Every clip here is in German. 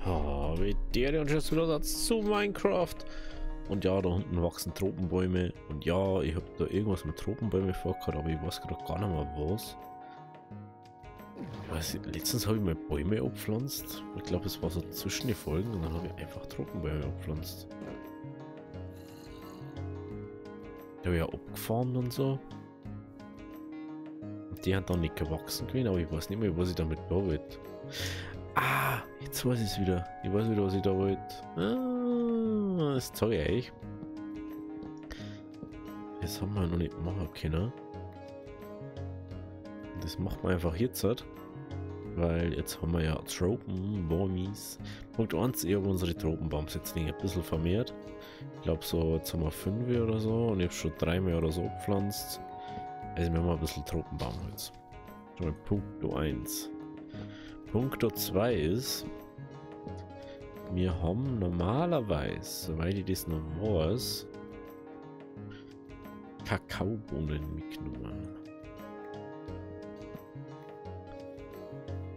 Oh, wie der und schon wieder zu Minecraft. Und ja, da unten wachsen Tropenbäume. Und ja, ich habe da irgendwas mit Tropenbäumen vorgehabt, aber ich weiß gerade gar nicht mehr was. Ich weiß, letztens habe ich mal Bäume abgepflanzt. Ich glaube, es war so zwischen den Folgen und dann habe ich einfach Tropenbäume abgepflanzt. Die habe ich ja abgefahren und so. Und die haben dann nicht gewachsen gewesen, aber ich weiß nicht mehr, was ich damit da wollte. Ah, jetzt weiß ich es wieder. Ich weiß wieder, was ich da wollte. Ah, das zeige ich euch. Das haben wir noch nicht machen können. Das macht man einfach jetzt halt. Weil jetzt haben wir ja Tropenbäumis. Punkt 1, ich habe unsere Tropenbaumsetzlinge ein bisschen vermehrt. Ich glaube so, jetzt haben wir 5 oder so und ich habe schon 3 mehr oder so gepflanzt. Also wir haben ein bisschen Tropenbaumholz. Schon mal Punkt 1. Punkt 2 ist, wir haben normalerweise, soweit ich das noch weiß, Kakaobohnen mitgenommen.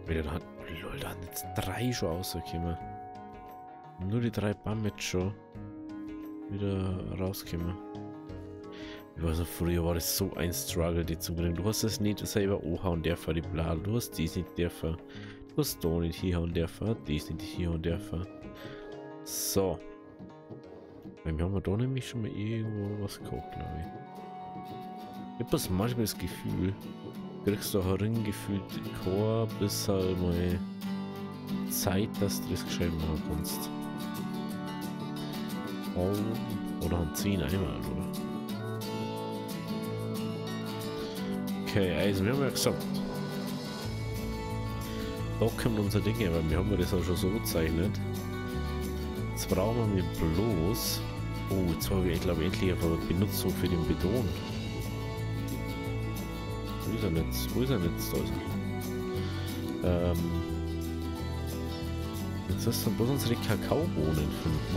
Weil da hat, lol, da haben jetzt 3 schon rausgekommen. Nur die 3 Bäume jetzt schon wieder rausgekommen. Ich weiß noch, früher war das so ein Struggle, die zu kriegen. Du hast das nicht selber anhauen dürfen, die Blatt. Du hast dies nicht dürfen. Du hast da nicht hinhauen dürfen. Dies nicht hinhauen dürfen. So. Weil wir haben da nämlich schon mal irgendwo was gehabt, glaube ich. Ich habe das manchmal das Gefühl, kriegst du auch ein gefühlt Chor, bis halt mal Zeit, dass du das geschrieben haben kannst. Oh, oder an 10 einmal, oder? Okay, also wir haben ja gesagt, da kommen unsere Dinge, weil wir haben das auch schon so gezeichnet. Jetzt brauchen wir bloß, oh, jetzt habe ich glaube endlich eine Benutzung für den Beton. Wo ist er jetzt? Wo ist er jetzt? Da ist er. Jetzt hast du bloß unsere Kakaobohnen finden.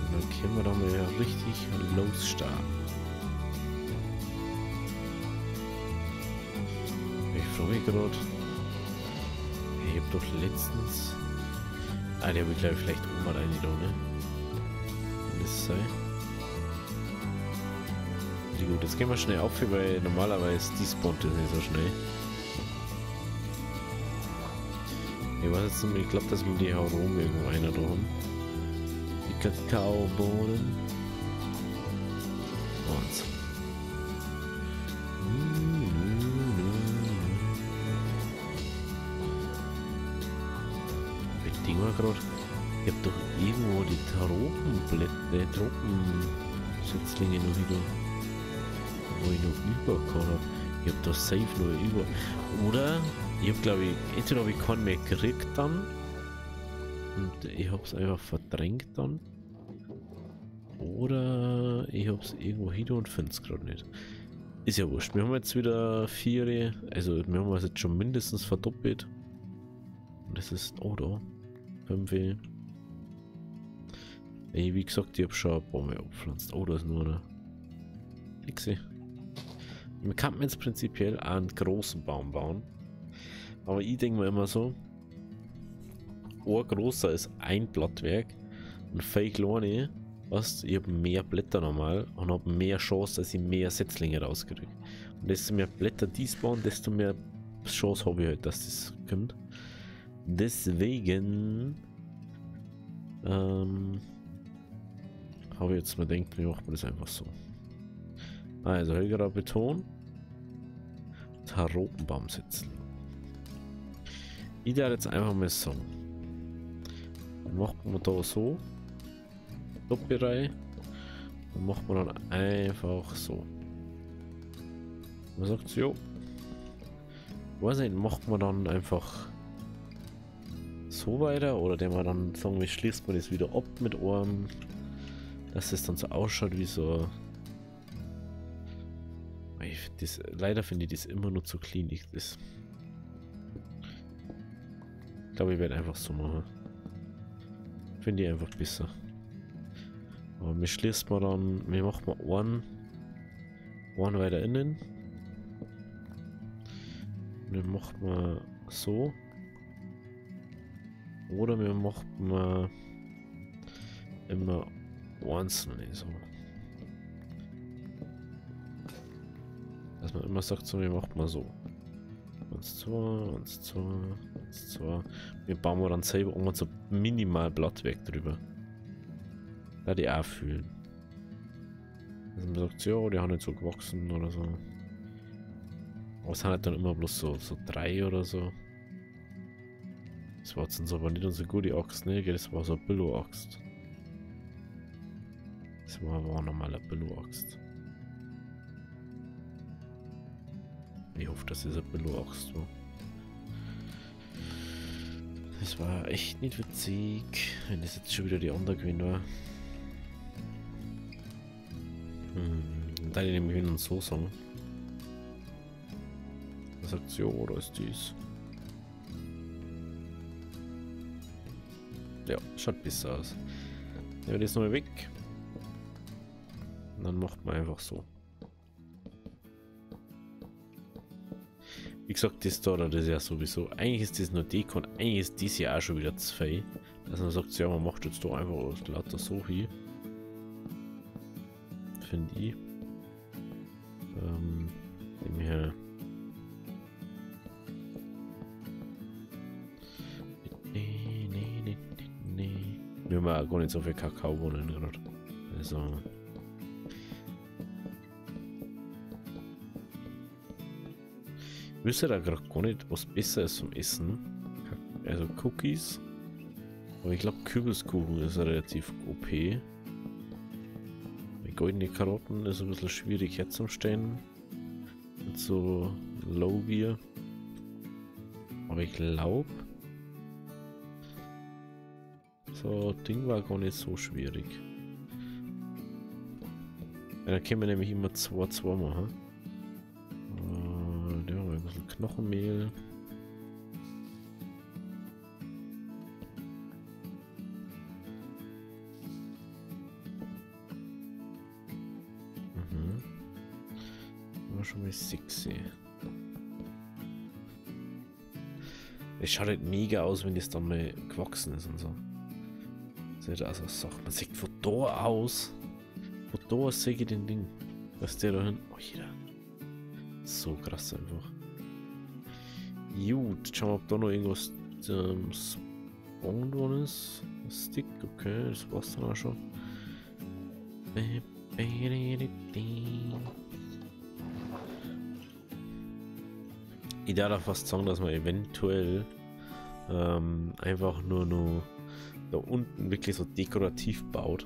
Und dann können wir da mal richtig losstarten. Ich freue mich gerade. Ich habe doch letztens. Ah, der will gleich vielleicht auch mal rein da, ne? Kann das sein? Gut, jetzt gehen wir schnell auf, weil normalerweise despawnt das nicht so schnell. Ich weiß jetzt nicht, ich glaube, dass wir die herum irgendwo einer da haben. Die Kakaobohnen. Und ich denke mal gerade, ich habe doch irgendwo die Tropensetzlinge noch wieder. Wo ich noch übergekommen habe. Ich habe da safe nur über. Oder ich habe glaube ich, entweder habe ich keinen mehr gekriegt dann. Und ich habe es einfach verdrängt dann. Oder ich habe es irgendwo hin und finde es gerade nicht. Ist ja wurscht. Wir haben jetzt wieder 4. Also wir haben es jetzt schon mindestens verdoppelt. Und das ist, oh da. 5. Ey, wie gesagt, ich habe schon ein paar mehr abgepflanzt. Oh, da ist nur eine. Nixi. Man kann jetzt prinzipiell einen großen Baum bauen. Aber ich denke mir immer so, ein großer ist ein Blattwerk und viel kleine, was ich habe mehr Blätter normal und habe mehr Chance, dass ich mehr Setzlinge rauskriege. Und desto mehr Blätter die spawnen, desto mehr Chance habe ich halt, dass das kommt. Deswegen habe ich jetzt mal gedacht, wir machen das einfach so. Also hellgrauer Beton, Tropenbaum setzen. Ich werde jetzt einfach mal so. Dann macht man da so. Doppelreihe. Dann macht man dann einfach so. Man sagt so. Weiß nicht, macht man dann einfach so weiter oder der man dann sagen, wie schließt man das wieder ab mit Ohren, dass es dann so ausschaut wie so. Leider finde ich das immer nur zu clean. Ich glaube, ich werde einfach so machen. Finde ich einfach besser. Aber wir schließen wir dann, wir machen mal einen weiter innen. Und dann machen wir so. Oder wir machen immer einzelne so. Dass man immer sagt, so, wir machen mal so. 1, 2, 1, 2, 1, 2. Wir bauen wir dann selber immer so minimal Blattwerk drüber. Da die auch fühlen. Also man sagt, ja, die haben nicht so gewachsen oder so. Aber es sind halt dann immer bloß so 3 oder so. Das war jetzt aber nicht unsere gute Axt, ne? Das war so eine Billo-Axt. Das war aber auch nochmal eine Billo-Axt. Ich hoffe, dass das eine Billo-Axt war. Das war echt nicht witzig, wenn das jetzt schon wieder die andere gewesen war. Da die nämlich wieder so sagen. Da sagt sie, ja, da ist dies. Ja, schaut besser aus. Nehmen wir das nochmal weg. Und dann macht man einfach so. Wie gesagt, das da, das ist ja sowieso. Eigentlich ist das nur Deko und eigentlich ist dies ja auch schon wieder 2. Dass man sagt, ja, man macht jetzt da einfach lauter so hier. Finde ich. Dem her. Nee. Wir haben auch gar nicht so viel Kakaobohnen gerade. Also. Ich wüsste da gerade gar nicht, was besser ist zum Essen. Also Cookies. Aber ich glaube Kürbiskuchen ist relativ OP. Die goldene Karotten ist ein bisschen schwierig herzustellen. Mit so Low Gear. Aber ich glaube, so Ding war gar nicht so schwierig. Ja, dann können wir nämlich immer 2-2 machen. Ja, ein bisschen Knochenmehl. War schon mal sexy. Es schaut halt mega aus, wenn das dann mal gewachsen ist und so. Seht ihr, also sagt man sieht von da aus. Von da aus sehe ich den Ding. Was der da hin. Oh, jeder. So krass einfach. Gut, schauen wir, ob da noch irgendwas spawned worden ist. Ein Stick, okay, das war's dann auch schon. Ich darf fast sagen, dass man eventuell einfach nur da unten wirklich so dekorativ baut.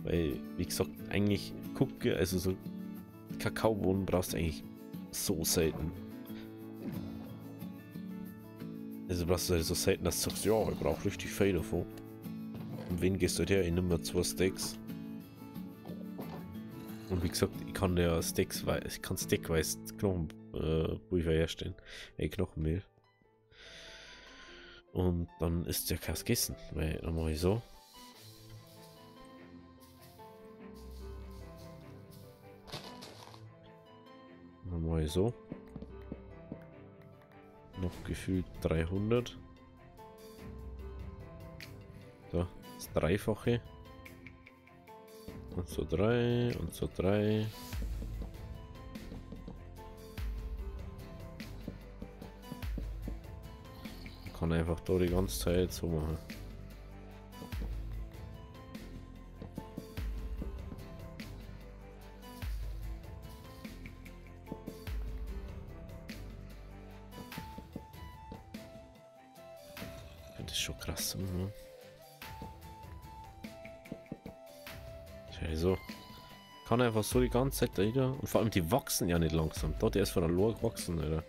Weil, wie gesagt, eigentlich gucke, also so Kakaobohnen brauchst du eigentlich so selten. Also brauchst du halt so selten, dass du sagst, ja, ich brauche richtig viel davon. Und wen gehst du halt her? Ich nehme mir 2 Steaks. Und wie gesagt, ich kann ja steakweise Knochenpulver herstellen. Knochenmehl. Und dann ist ja kein gegessen, weil dann mache ich so. Dann mache ich so. Noch gefühlt 300. So, das Dreifache. Und so 3 und so 3. Ich kann einfach da die ganze Zeit so machen. Das ist schon krass. So. Kann einfach so die ganze Zeit da wieder. Und vor allem die wachsen ja nicht langsam. Da der ist von der Lore gewachsen, Alter.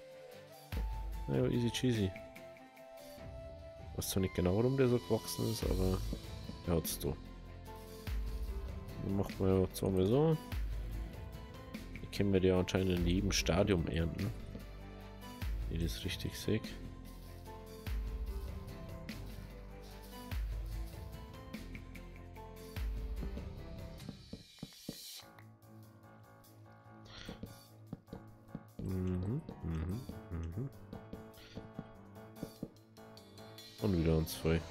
Naja, easy cheesy. Ich weiß zwar nicht genau, warum der so gewachsen ist, aber er hat's da. Dann macht man ja zweimal so. Die können wir ja anscheinend in jedem Stadium ernten. Wenn ich das richtig sehe. Und wieder uns voll.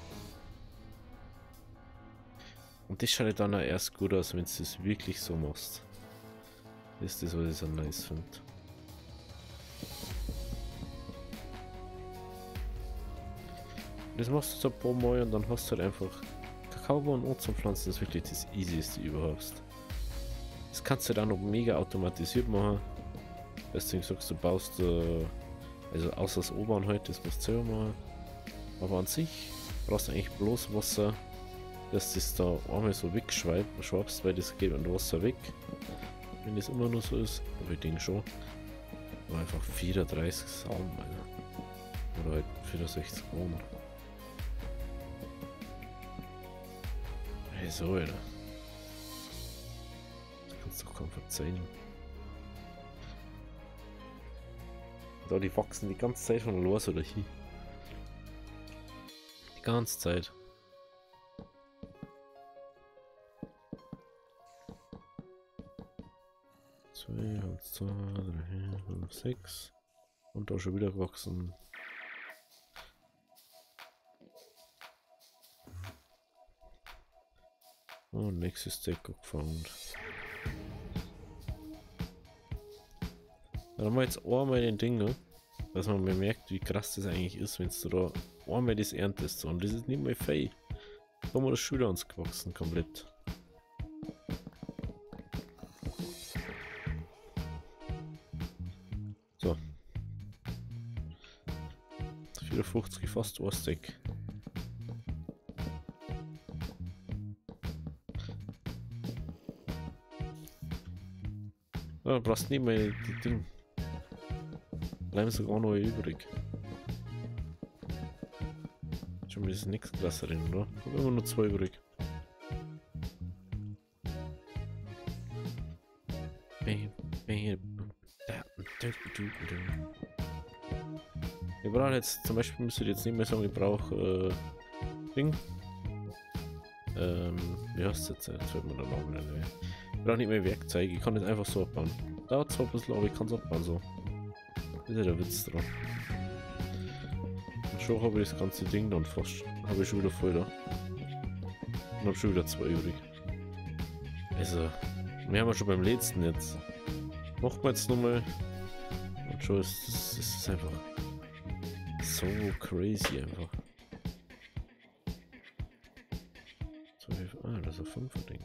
Und das schaut dann auch erst gut aus, wenn du das wirklich so machst. Das ist das, was ich so nice finde. Das machst du so ein paar Mal und dann hast du halt einfach Kakaobohnen und zum Pflanzen. Das ist wirklich das easieste überhaupt. Das kannst du dann noch mega automatisiert machen. Deswegen sagst du, baust also außer das Obern halt, das musst du selber machen. Aber an sich brauchst du eigentlich bloß Wasser, dass das da einmal so wegschwabst, weil das geht an Wasser weg. Wenn das immer nur so ist, aber ich denke schon. Aber einfach 34 Samen, Alter. Oder halt 64 Bohnen. Hey, so, Alter. Das kannst du doch kaum verzeihen. Da, die wachsen die ganze Zeit schon los oder hier. Die ganze Zeit. Zwei, 2, 3, 5, 6. Und da schon wieder gewachsen. Oh, nächstes Deck gefunden. Dann haben wir jetzt einmal den Ding, ne? Dass man merkt, wie krass das eigentlich ist, wenn du da einmal das erntest. Und das ist nicht mehr fei. Da haben wir das schon wieder uns gewachsen, komplett. So. 54 fast ein Stack. Ja, du brauchst nicht mehr die Dinge. Bleiben sogar noch übrig. Schon ist nichts klasse drin, oder? Ich habe immer nur 2 übrig. Ich brauche jetzt, zum Beispiel müsste ich jetzt nicht mehr sagen, ich brauche Ding. Wie heißt es jetzt? Jetzt fällt mir der Name nicht. Ich brauche nicht mehr Werkzeuge, ich kann das einfach so abbauen. Dauert zwar ein bisschen, aber ich kann es abbauen so. Das ist ja der Witz dran. Und schon habe ich das ganze Ding dann fast. Habe ich schon wieder voll da. Und habe schon wieder 2 übrig. Also, wir haben ja schon beim letzten jetzt. Machen wir jetzt nochmal. Und schon ist es einfach so crazy einfach. 12, das ist ein 5er Ding.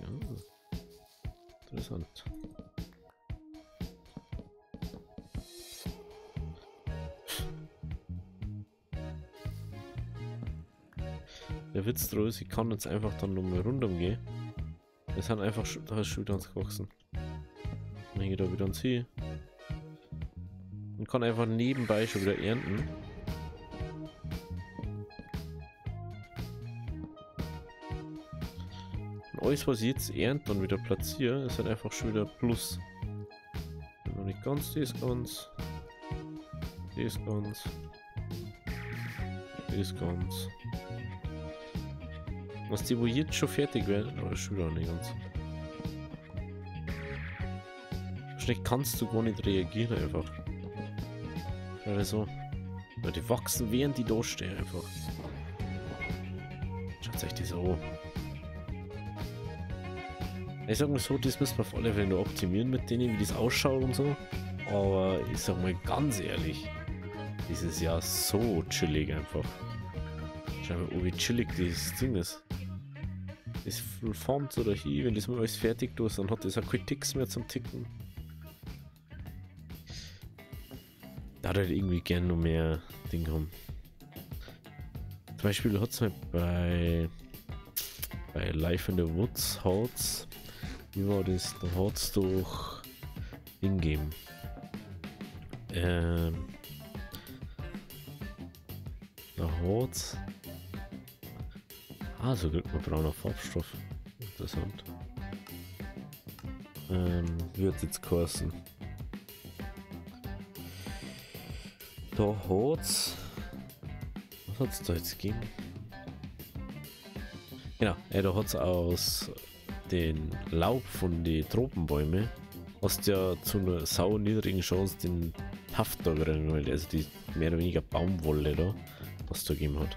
Interessant. Der Witz draus ist, ich kann jetzt einfach dann nochmal rundum gehen. Wir sind einfach, da ist schon wieder ans gewachsen. Dann gehe ich da wieder ans Hier. Und kann einfach nebenbei schon wieder ernten. Und alles, was ich jetzt ernte und wieder platziere, ist halt einfach schon wieder Plus. Noch nicht ganz, das ganz. Das ganz. Das ganz. Was die, wo jetzt schon fertig werden, aber schon wieder nicht ganz. Wahrscheinlich kannst du gar nicht reagieren einfach. Also, ja, die wachsen während die da stehen einfach. Schaut euch das an. Ich sag mal so, das müssen wir auf alle Fälle noch optimieren mit denen, wie das ausschaut und so. Aber ich sag mal ganz ehrlich, dieses Jahr so chillig einfach. Schau mal, wie chillig dieses Ding ist. Das formt oder hier, wenn das mal alles fertig ist, dann hat das auch keine Ticks mehr zum Ticken. Da hat halt irgendwie gern noch mehr Ding haben. Zum Beispiel hat es halt bei Life in the Woods hat's, wie war das? Da hat es doch Ding gegeben. Da hat's. So kriegt man brauner Farbstoff. Interessant. Wie hat es jetzt geheißen? Da hat's. Was hat es da jetzt gegeben? Genau, da hat es aus den Laub von den Tropenbäumen hast ja zu einer sau niedrigen Chance den Haft da kriegen, also die mehr oder weniger Baumwolle da, was da gegeben hat.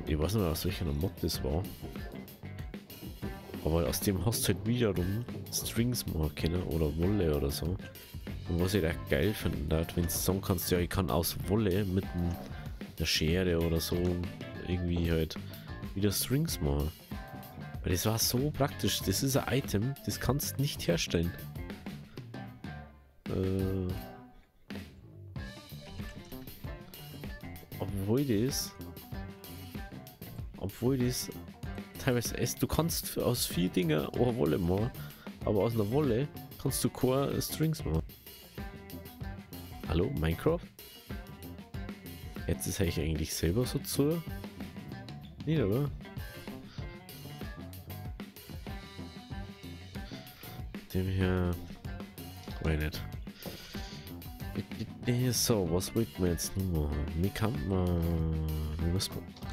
Ich weiß nicht mehr, aus welcher Mod das war. Aber aus dem hast du halt wiederum Strings machen können oder Wolle oder so. Und was ich da geil finde, wenn du sagen kannst, ja, ich kann aus Wolle mit einer Schere oder so irgendwie halt wieder Strings machen. Weil das war so praktisch. Das ist ein Item, das kannst du nicht herstellen. Obwohl das teilweise ist, du kannst aus 4 Dingen eine Wolle machen, aber aus einer Wolle kannst du keine Strings machen. Hallo, Minecraft? Jetzt ist ich eigentlich selber so zu. Nee, oder? Dem hier. Weiß nicht. So, was wollten wir jetzt nur machen? Wie kann man.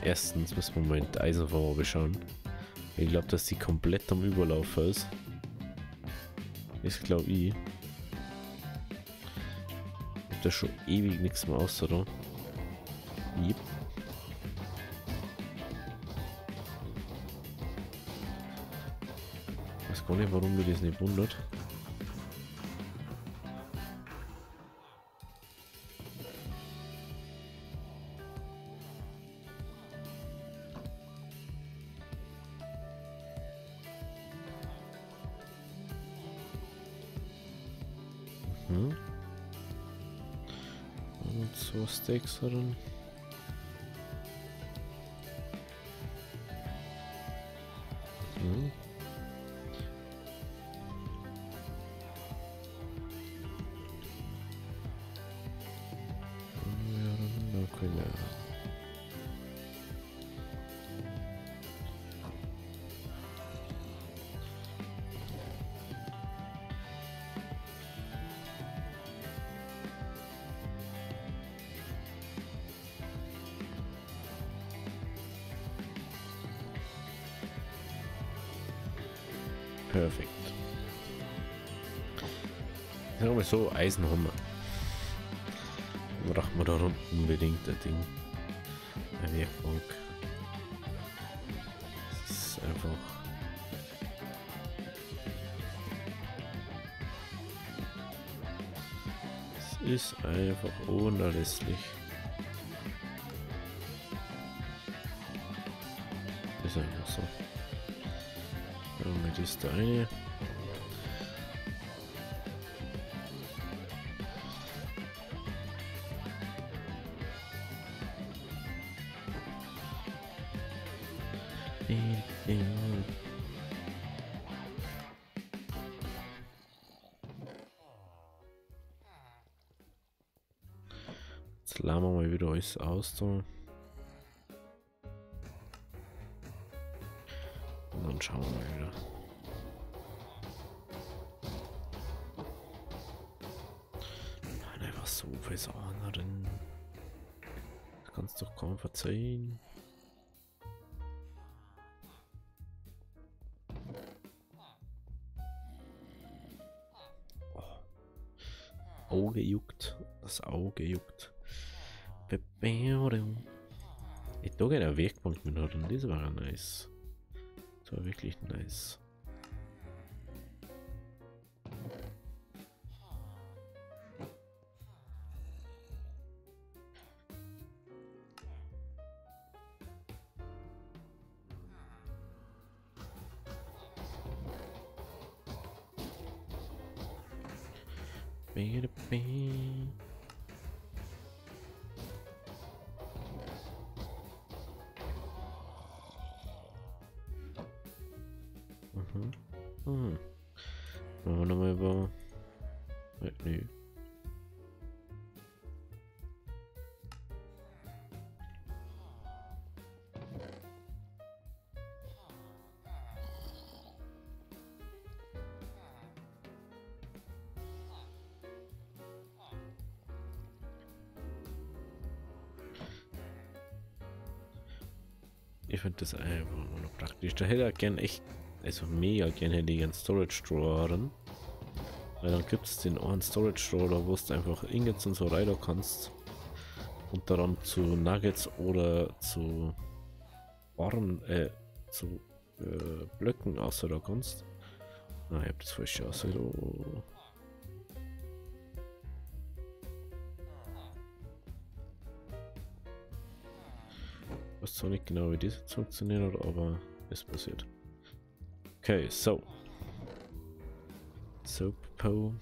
Erstens müssen wir mal in die Eisenfarbe schauen. Ich glaube, dass die komplett am Überlauf ist. Das glaube ich. Ich hab da schon ewig nichts mehr aus, oder? Yep. Ich weiß gar nicht, warum mir das nicht wundert. Und so Steaks drin. Perfekt. Sagen wir so, Eisen haben wir. Braucht man da unbedingt ein Ding. Eine Werkbank. Das ist einfach. Es ist einfach unerlässlich. Ist einfach so. Mit ist da eine. Jetzt laden wir mal wieder alles aus da. Und dann schauen wir mal wieder. Nein, einfach so viel Sahne drin. Das kannst du doch kaum verzeihen. Auge juckt. Das Auge juckt. Ich da gerne eine Werkbank mit drin. Das war nice. Das war wirklich nice. Machen wir nochmal über. Nö. Ich finde das einfach nur praktisch. Da hätte er gern echt, also mega gern hätte ich einen Storage Drawer drin. Weil dann gibt es den einen Storage Drawer, wo du einfach Ingots und so rein kannst. Und daran zu Nuggets oder zu Arm, zu Blöcken außer da kannst. Ah, ich hab das falsche außer da. Ich weiß zwar nicht genau, wie das jetzt funktioniert, aber es passiert. Okay, so. Soap Po.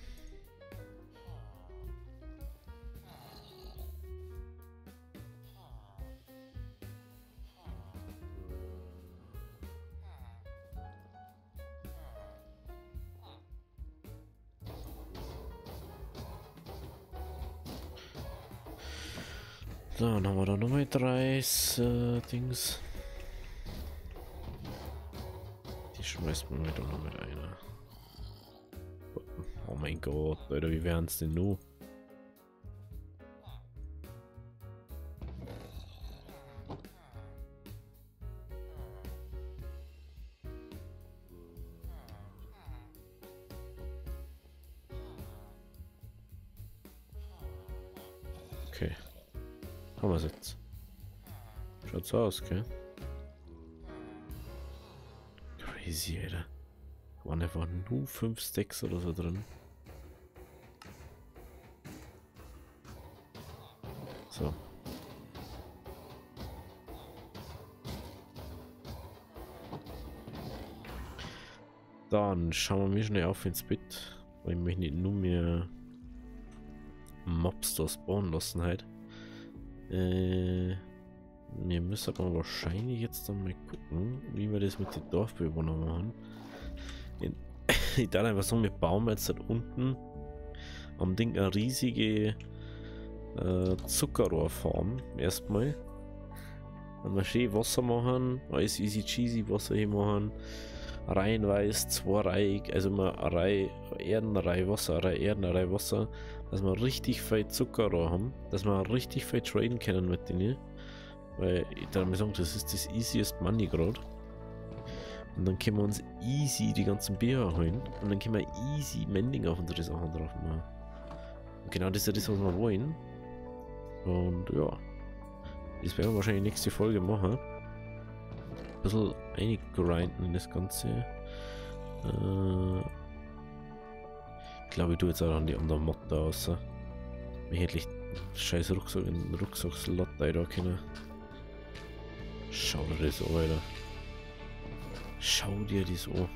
Dann haben wir da nochmal 3 Dings. Die schmeißt man wieder noch mit einer. Oh mein Gott, Leute, wie wären es denn nur? Okay. Haben wir es jetzt. Schaut so aus, gell? Crazy, Alter. Waren einfach nur 5 Stacks oder so drin. So. Dann schauen wir mir schnell auf ins Bett, weil ich mich nicht nur mehr Mobs da spawnen lassen halt. Wir müssen aber wahrscheinlich jetzt dann mal gucken, wie wir das mit den Dorfbewohnern machen. Ich dachte einfach so, wir bauen jetzt da unten am Ding eine riesige Zuckerrohrfarm erstmal. Dann wir schön Wasser machen, alles easy cheesy Wasser hier machen. Reihenweise, 2 Reihen, also immer eine Reihe Erden, eine Reihe Wasser, eine Reihe Erden, eine Reihe Wasser, dass wir richtig viel Zuckerrohr haben, dass wir richtig viel traden können mit denen, weil ich darf mir sagen, das ist das easiest money gerade. Und dann können wir uns easy die ganzen Bier holen und dann können wir easy Mending auf unsere Sachen drauf machen. Und genau das ist ja das, was wir wollen. Und ja, das werden wir wahrscheinlich nächste Folge machen. Ein bisschen eingrinden in das Ganze. Ich glaube, ich tue jetzt auch an die anderen Mod da raus. Ich hätte scheiß Rucksack in den Rucksackslot da können. Schau dir das an, Alter. Schau dir das an.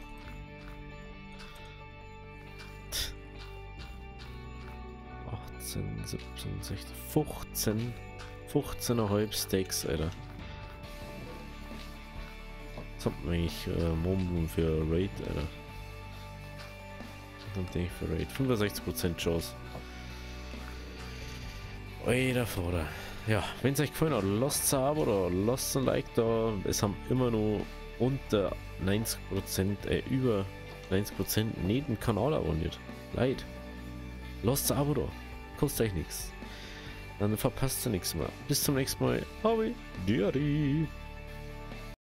18, 17, 16, 15,5 Steaks, Alter. Was hat man eigentlich Mombun für Raid, Alter? Was hat ich für Raid? 65% Chance. Alter Vater. Ja, wenn es euch gefallen hat, lasst ein Abo oder lasst ein Like da. Es haben immer noch unter 90%, über 90% nicht den Kanal abonniert. Leid. Lasst ein Abo da. Kostet euch nichts. Dann verpasst ihr nichts mehr. Bis zum nächsten Mal. Hoi. Diari.